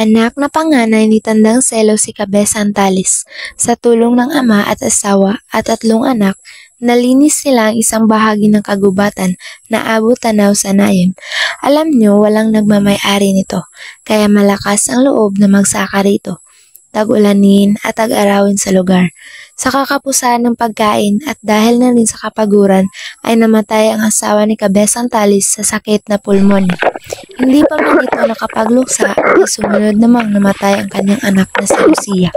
Anak na panganay ni Tandang Selo si Cabeza Antalis. Sa tulong ng ama at asawa at 3 anak, nalinis nila ang isang bahagi ng kagubatan na abot tanaw sa Naim. Alam nyo, walang nagmamay-ari nito, kaya malakas ang loob na magsaka rito. Tag-ulanin at tag-arawin sa lugar. Sa kakapusan ng pagkain at dahil na rin sa kapaguran ay namatay ang asawa ni Cabeza Antalis sa sakit na pulmonya. Hindi pa man ito nakapagluksa ay sumunod namang namatay ang kanyang anak na si Lucia.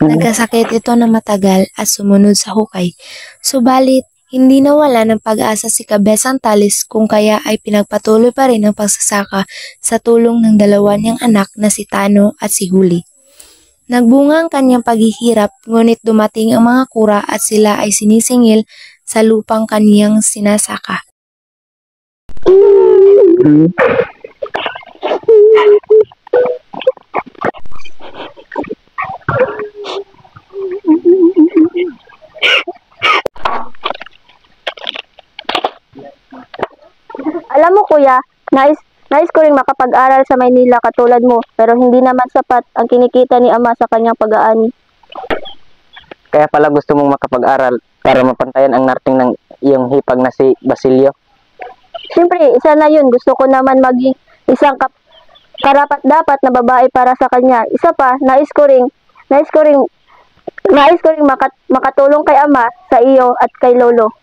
Nagkasakit ito na matagal at sumunod sa hukay. Subalit, hindi nawala ng pag-asa si Cabeza Antalis kung kaya ay pinagpatuloy pa rin ang pagsasaka sa tulong ng 2 niyang anak na si Tano at si Huli. Nagbunga ang kanyang paghihirap, ngunit dumating ang mga kura at sila ay sinisingil sa lupang kaniyang sinasaka. Alam mo kuya, nais ko ring makapag-aral sa Maynila katulad mo, pero hindi naman sapat ang kinikita ni ama sa kanyang pag-aani. Kaya pala gusto mong makapag-aral para mapantayan ang narting ng iyong hipag na si Basilio? Siyempre, isa na yun. Gusto ko naman maging isang karapat-dapat na babae para sa kanya. Isa pa, nais ko ring makatulong kay ama, sa iyo at kay lolo.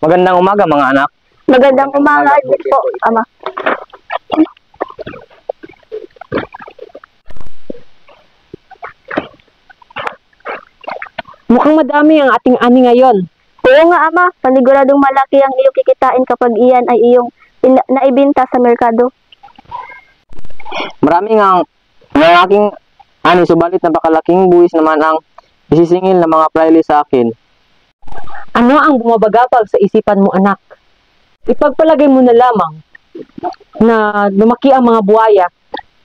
Magandang umaga mga anak. Magandang umaga din po, ama. Mukhang madami ang ating ani ngayon. Oo nga ama, paniguradong malaki ang iyong kikitain kapag iyan ay iyong naibenta sa merkado. Marami nga ang aking ani, subalit napakalaking buwis naman ang isisingil ng mga praile sa akin. Ano ang bumabagabag sa isipan mo, anak? Ipagpalagay mo na lamang na lumaki ang mga buhaya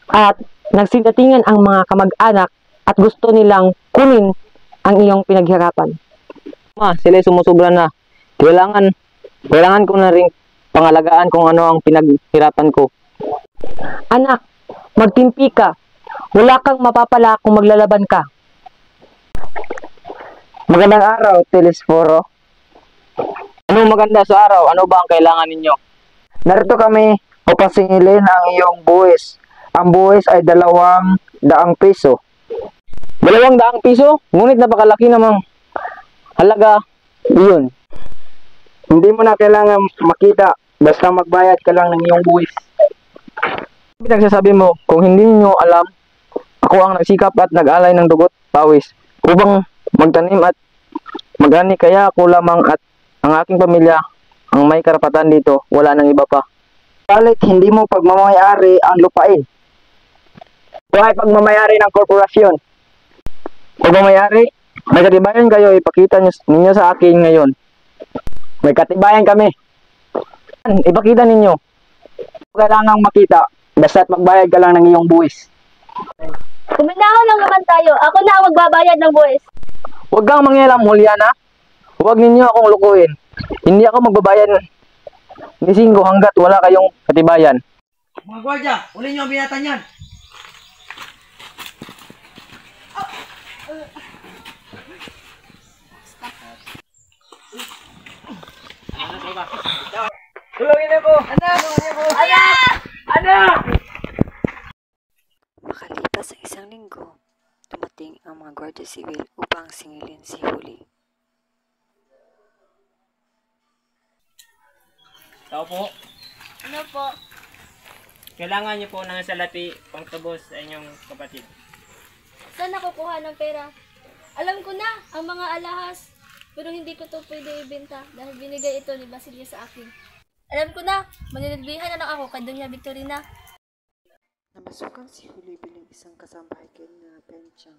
at nagsindatingan ang mga kamag-anak at gusto nilang kunin ang iyong pinaghirapan. Sila sumusobra na. Kailangan ko na rin pangalagaan kung ano ang pinaghirapan ko. Anak, magtimpi ka. Wala kang mapapala kung maglalaban ka. Magandang araw, Telesforo. Anong maganda sa araw? Ano ba ang kailangan ninyo? Narito kami upang singilin ang iyong buwis. Ang buwis ay 200 piso. 200 piso? Ngunit napakalaki namang halaga iyon. Hindi mo na kailangan makita. Basta magbayad ka lang ng iyong buwis. Pinagsasabi mo, kung hindi niyo alam, ako ang nagsikap at nag-alay ng dugot, pawis, upang magtanim at mag-ani, kaya ako lamang at ang aking pamilya ang may karapatan dito, wala nang iba pa. Balit hindi mo pagmamayari ang lupain. Ito ay pagmamayari ng korporasyon. Pagmamayari, may katibayan kayo, ipakita ninyo sa akin ngayon. May katibayan kami. Ipakita ninyo. Kailangang makita, basta't magbayad ka lang ng iyong buwis. Kuminahon lang naman tayo. Ako na ang magbabayad ng buwis. Huwag kang mangyalam, Juliana. Huwag ninyo akong lukuhin. Hindi ako magbabayad ni 5 hanggat wala kayong katibayan. Mga gwardiya, uli nyo ang binatan yan. Tulungin ako! Anak! Anak! Anak! Makalipas ang 1 linggo, dumating ang mga Guardia Civil upang singilin si Huli. Tao po. Ano po? Kailangan niyo po ng salapi pang tubos sa inyong kapatid. Saan nakukuha ng pera? Alam ko na ang mga alahas, pero hindi ko to pwede ibenta dahil binigay ito ni Basilio sa akin. Alam ko na, manilbihan na lang ako kay Doña Victorina. Namasukan si Huli bilang isang kasambahay kay na Penchang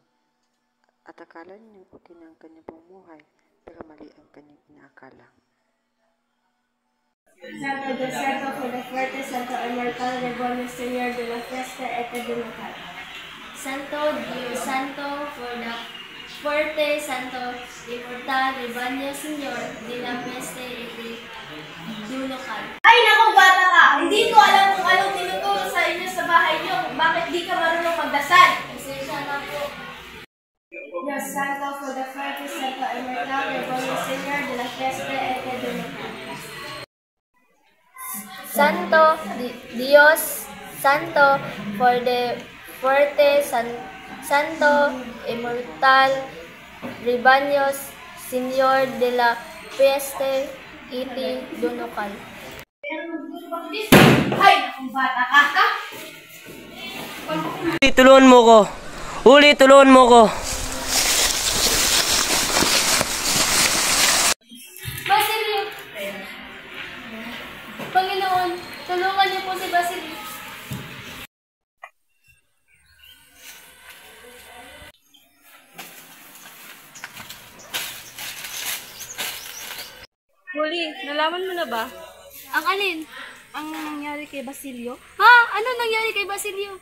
at akala niya okay na ang kanyang pamumuhay, pero mali ang kanyang inaakala. Santo Josepo Fuerte, Santo Immortal Rebolio Señor de la Fiesta Eternidad. Santo Dios Santo Fuerte, Santo Immortal Rebolio Señor de la Fiesta Eternidad. Ay naku bata ka! Hindi ko alam kung anong Santo for the Fuerte Santo Emertado Gregorio Señor de la Fiesta Eternidad. Santo Dios Santo for the Fuerte Santo Immortal Rebaños Señor de la Fiesta Iti Dunucal. Tulungan mo ko. Uli, tulungan mo ko. Basilio! Panginoon, tulungan niyo po si Basilio. Huli, nalaman mo na ba? Ang alin? Ang nangyari kay Basilio? Ha? Ano nangyari kay Basilio?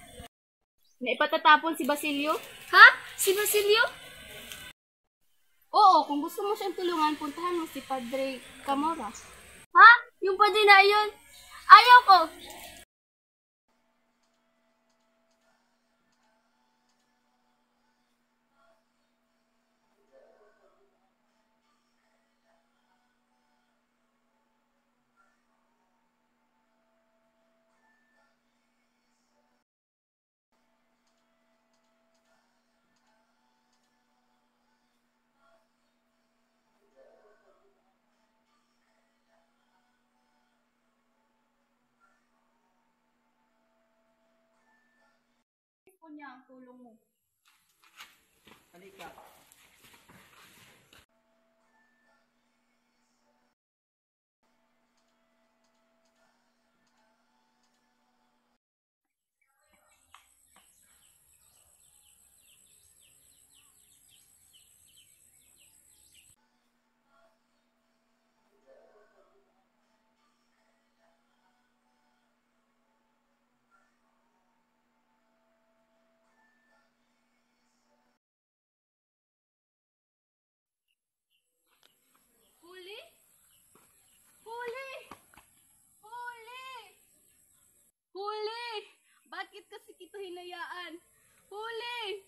Na ipatatapon si Basilio? Ha? Si Basilio? Oo, kung gusto mo siyang tulungan, puntahan mo si Padre Camora. Ha? Yung padre na iyon? Ayaw ko! Niya ang tulong mo. Halika. Huli? Huli! Huli! Huli! Bakit kasi kita hinayaan? Huli!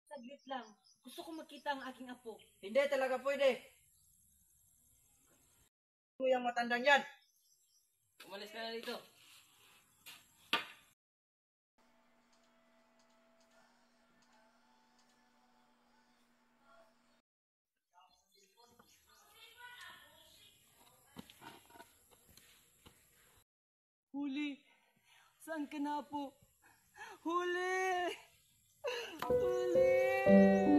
Saglit lang. Gusto ko makita ang aking apo. Hindi talaga pwede. Mo yung matandang yan. Umalis ka na dito. Huli! Saan ka na po? Huli! Huli!